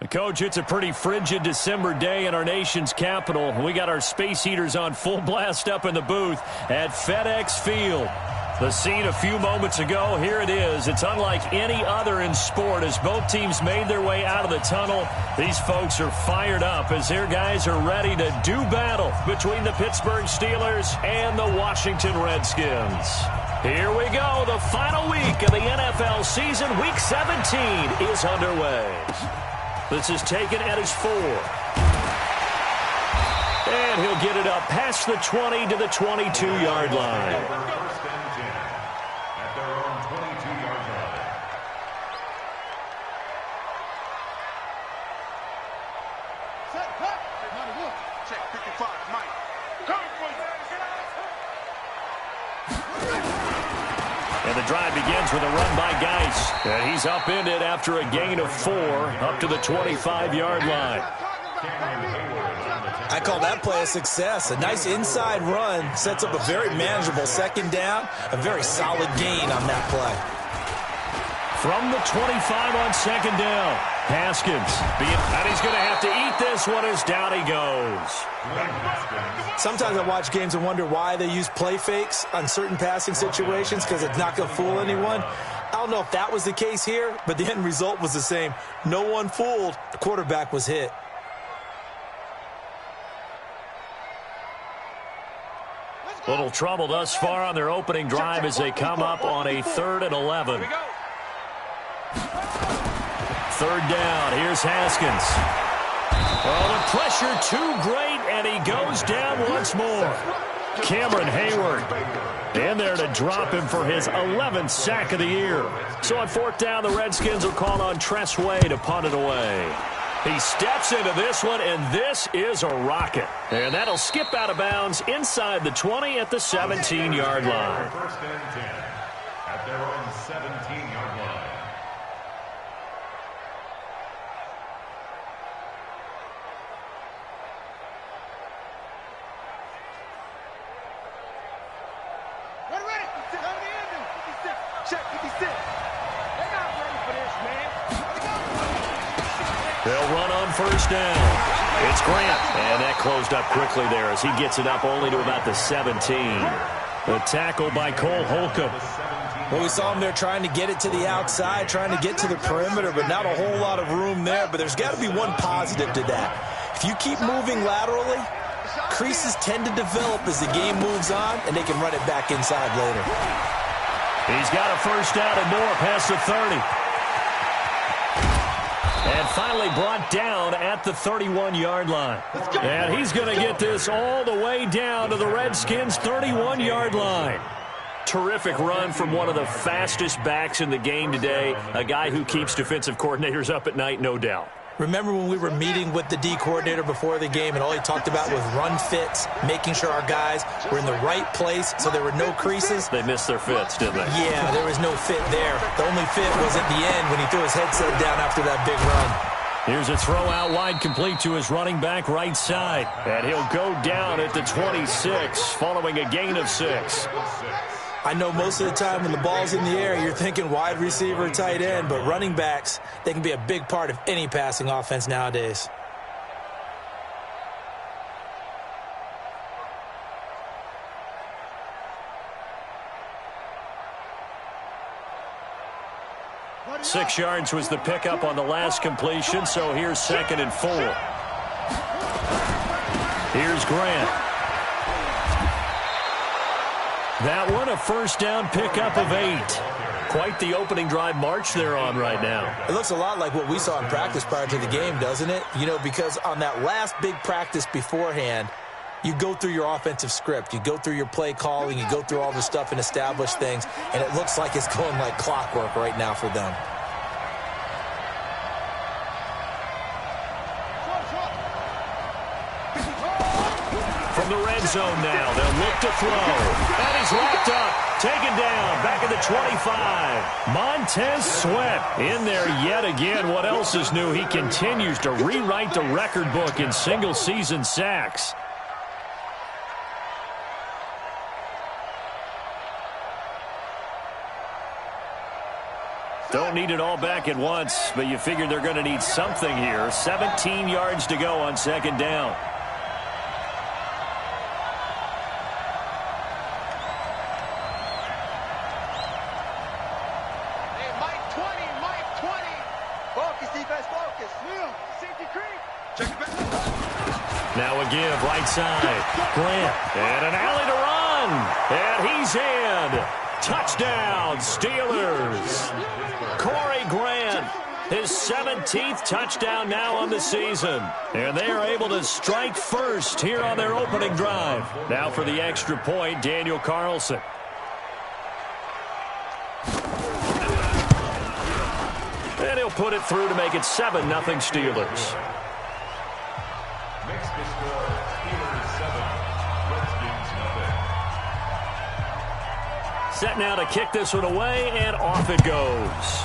Coach, it's a pretty frigid December day in our nation's capital. We got our space heaters on full blast up in the booth at FedEx Field. The scene a few moments ago, here it is. It's unlike any other in sport as both teams made their way out of the tunnel. These folks are fired up as their guys are ready to do battle between the Pittsburgh Steelers and the Washington Redskins. Here we go. The final week of the NFL season. Week 17 is underway. This is taken at his 4. And he'll get it up past the 20 to the 22-yard line. And the drive begins with a run by Geis. And he's upended after a gain of 4 up to the 25-yard line. I call that play a success. A nice inside run sets up a very manageable second down. A very solid gain on that play. From the 25 on second down, Haskins. And he's going to have to eat this one as down he goes. Sometimes I watch games and wonder why they use play fakes on certain passing situations because it's not going to fool anyone. I don't know if that was the case here, but the end result was the same. No one fooled. The quarterback was hit. Little trouble thus far on their opening drive as they come up on a 3rd and 11. 3rd down. Here's Haskins. Oh, the pressure too great, and he goes down once more. Cameron Hayward in there to drop him for his 11th sack of the year. So on 4th down, the Redskins will call on Tress Way to punt it away. He steps into this one, and this is a rocket. And that'll skip out of bounds inside the 20 at the 17-yard line. 1st and 10 at their own 17-yard line. They'll run on 1st down. It's Grant. And that closed up quickly there as he gets it up only to about the 17. The tackle by Cole Holcomb. Well, we saw him there trying to get it to the outside, trying to get to the perimeter, but not a whole lot of room there. But there's got to be one positive to that. If you keep moving laterally, creases tend to develop as the game moves on, and they can run it back inside later. He's got a 1st down and more past the 30. And finally brought down at the 31-yard line. And he's going to get this all the way down to the Redskins' 31-yard line. Terrific run from one of the fastest backs in the game today. A guy who keeps defensive coordinators up at night, no doubt. Remember when we were meeting with the D coordinator before the game and all he talked about was run fits, making sure our guys were in the right place so there were no creases? They missed their fits, didn't they? Yeah, there was no fit there. The only fit was at the end when he threw his headset down after that big run. Here's a throw out wide complete to his running back right side. And he'll go down at the 26 following a gain of 6. I know most of the time when the ball's in the air, you're thinking wide receiver, tight end, but running backs, they can be a big part of any passing offense nowadays. Six yards was the pickup on the last completion, so here's 2nd and 4. Here's Grant. That one, a 1st down pickup of 8. Quite the opening drive march they're on right now. It looks a lot like what we saw in practice prior to the game, doesn't it? You know, because on that last big practice beforehand, you go through your offensive script. You go through your play calling. You go through all the stuff and establish things. And it looks like it's going like clockwork right now for them. From the red zone now, they'll look to throw. And he's locked up, taken down, back at the 25. Montez Sweat in there yet again. What else is new? He continues to rewrite the record book in single-season sacks. Don't need it all back at once, but you figure they're going to need something here. 17 yards to go on second down. Now a give, right side. Grant, and an alley to run. And he's in. Touchdown, Steelers. Corey Grant, his 17th touchdown now on the season. And they are able to strike first here on their opening drive. Now for the extra point, Daniel Carlson. And he'll put it through to make it 7-0 Steelers. Makes the score Steelers 7, Redskins nothing. Set now to kick this one away, and off it goes.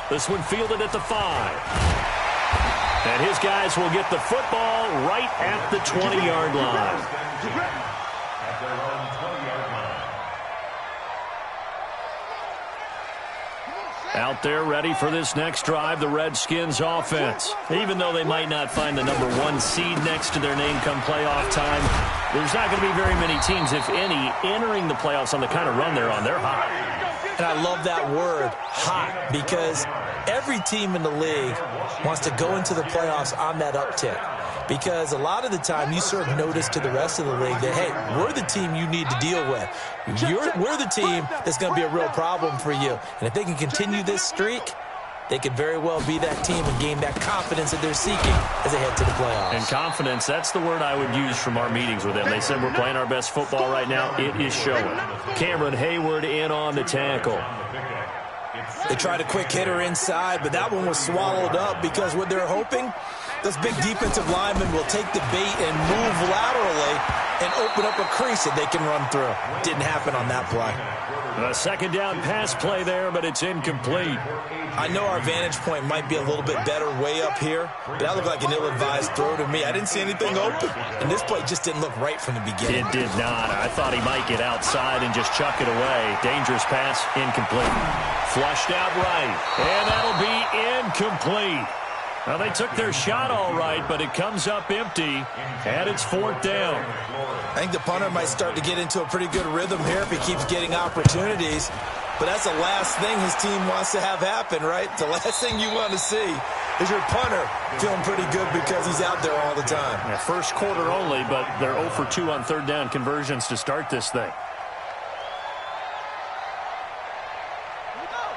This one fielded at the 5. And his guys will get the football right at the 20-yard line. At their own 20-yard line. Out there ready for this next drive, the Redskins offense. Even though they might not find the number 1 seed next to their name come playoff time, there's not going to be very many teams, if any, entering the playoffs on the kind of run they're on. They're hot. And I love that word, hot, because every team in the league wants to go into the playoffs on that uptick. Because a lot of the time you serve notice to the rest of the league that, hey, we're the team you need to deal with. We're the team that's going to be a real problem for you. And if they can continue this streak, they could very well be that team and gain that confidence that they're seeking as they head to the playoffs. And confidence, that's the word I would use from our meetings with them. They said we're playing our best football right now. It is showing. Cameron Hayward in on the tackle. They tried a quick hitter inside, but that one was swallowed up because what they're hoping, those big defensive linemen will take the bait and move laterally and open up a crease that they can run through. Didn't happen on that play. A second down pass play there, but it's incomplete. I know our vantage point might be a little bit better way up here, but that looked like an ill-advised throw to me. I didn't see anything open, and this play just didn't look right from the beginning. It did not. I thought he might get outside and just chuck it away. Dangerous pass, incomplete. Flushed out right, and that'll be incomplete. Now, they took their shot all right, but it comes up empty, and it's 4th down. I think the punter might start to get into a pretty good rhythm here if he keeps getting opportunities. But that's the last thing his team wants to have happen, right? The last thing you want to see is your punter feeling pretty good because he's out there all the time. Yeah, first quarter only, but they're 0 for 2 on third down conversions to start this thing.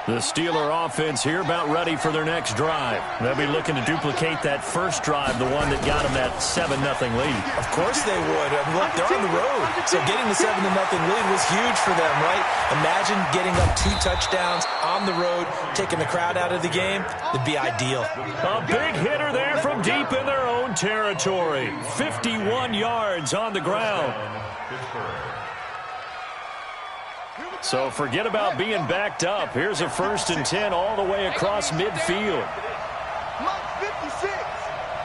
The Steeler offense here about ready for their next drive. They'll be looking to duplicate that first drive, the one that got them that 7-0 lead. Of course they would. I mean, look, they're on the road. So getting the 7-0 lead was huge for them, right? Imagine getting up 2 touchdowns on the road, taking the crowd out of the game. It'd be ideal. A big hitter there from deep in their own territory. 51 yards on the ground. So forget about being backed up. Here's a 1st and 10 all the way across midfield. Mark 56.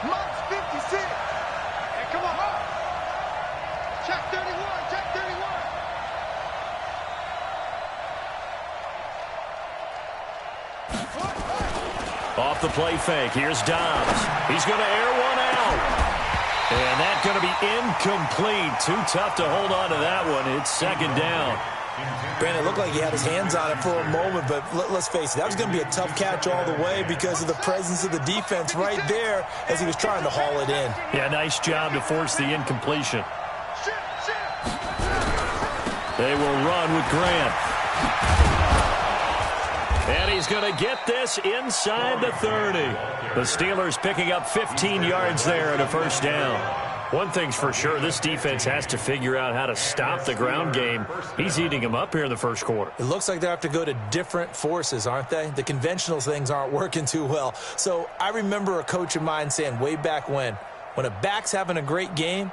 Mark 56. Hey, come on. Check 31. Check 31. Off the play fake. Here's Dobbs. He's going to air one out. And that's going to be incomplete. Too tough to hold on to that one. It's 2nd down. Brandon, it looked like he had his hands on it for a moment, but let's face it, that was going to be a tough catch all the way because of the presence of the defense right there as he was trying to haul it in. Yeah, nice job to force the incompletion. They will run with Grant. And he's going to get this inside the 30. The Steelers picking up 15 yards there and a 1st down. One thing's for sure, this defense has to figure out how to stop the ground game. He's eating them up here in the first quarter. It looks like they have to go to different forces, aren't they? The conventional things aren't working too well. So I remember a coach of mine saying way back when a back's having a great game,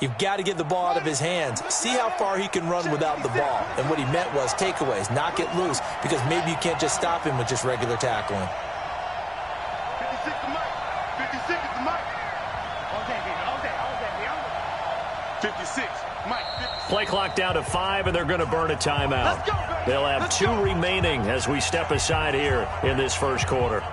you've got to get the ball out of his hands. See how far he can run without the ball. And what he meant was takeaways, knock it loose, because maybe you can't just stop him with just regular tackling. 56 to Mike. 56 to Mike. 56. Mike. 56. Play clock down to 5, and they're going to burn a timeout. Let's go, baby. They'll have 2 remaining as we step aside here in this first quarter.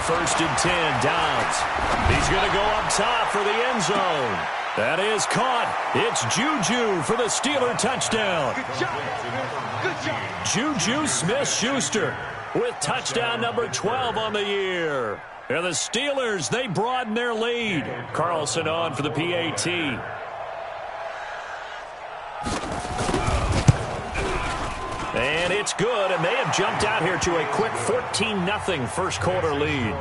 First and 10, Downs. He's going to go up top for the end zone. That is caught. It's Juju for the Steeler touchdown. Good job. Good job. Juju Smith-Schuster with touchdown number 12 on the year. And the Steelers, they broaden their lead. Carlson on for the PAT. And it's good, and they have jumped out here to a quick 14-0 first quarter lead.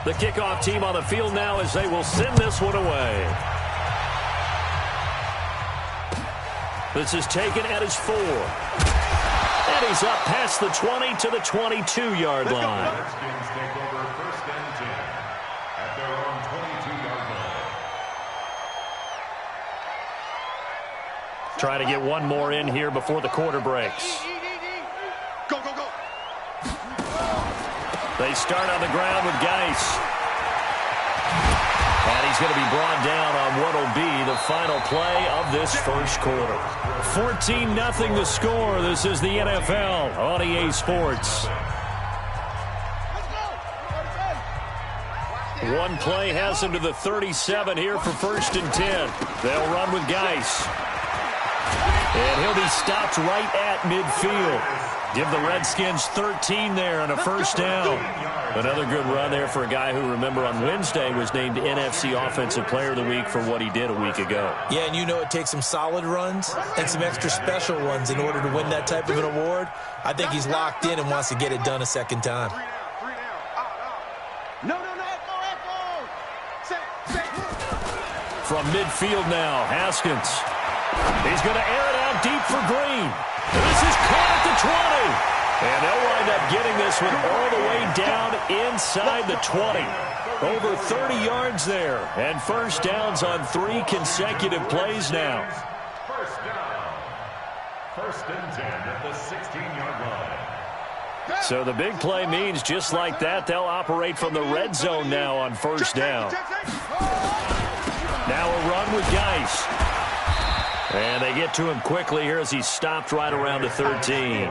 The kickoff team on the field now as they will send this one away. This is taken at his 4. And he's up past the 20 to the 22-yard line. Redskins take over first and 10 at their own 22-yard line. Trying to get one more in here before the quarter breaks. Go, go, go. They start on the ground with Geis. And he's going to be brought down on what will be the final play of this first quarter. 14-0 the score. This is the NFL on EA Sports. One play has him to the 37 here for first and 10. They'll run with Geis. And he'll be stopped right at midfield. Give the Redskins 13 there and a first down. Another good run there for a guy who, remember, on Wednesday was named NFC Offensive Player of the Week for what he did a week ago. Yeah, and you know it takes some solid runs and some extra special ones in order to win that type of an award. I think he's locked in and wants to get it done a second time. No, echo. Set. From midfield now, Haskins. He's going to air it out deep for Green. This is caught at the 20. And they'll wind up getting this one all the way down inside the 20. Over 30 yards there. And first downs on 3 consecutive plays now. First down. First and 10 at the 16-yard line. So the big play means just like that, they'll operate from the red zone now on first down. Now a run with Geis. And they get to him quickly here as he's stopped right around the 13.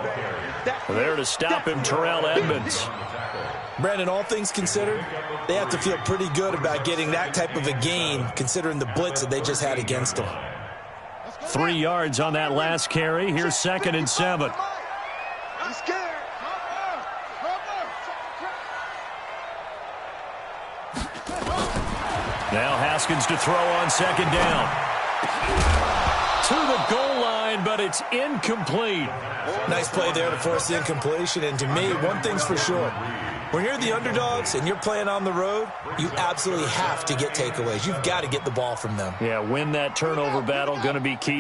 There to stop him, Terrell Edmonds. Brandon, all things considered, they have to feel pretty good about getting that type of a gain, considering the blitz that they just had against them. 3 yards on that last carry. Here's second and 7. I'm scared. Now Haskins to throw on second down. To the goal line, but it's incomplete. Nice play there to force the incompletion. And to me, one thing's for sure. When you're the underdogs and you're playing on the road, you absolutely have to get takeaways. You've got to get the ball from them. Yeah, win that turnover battle, going to be key.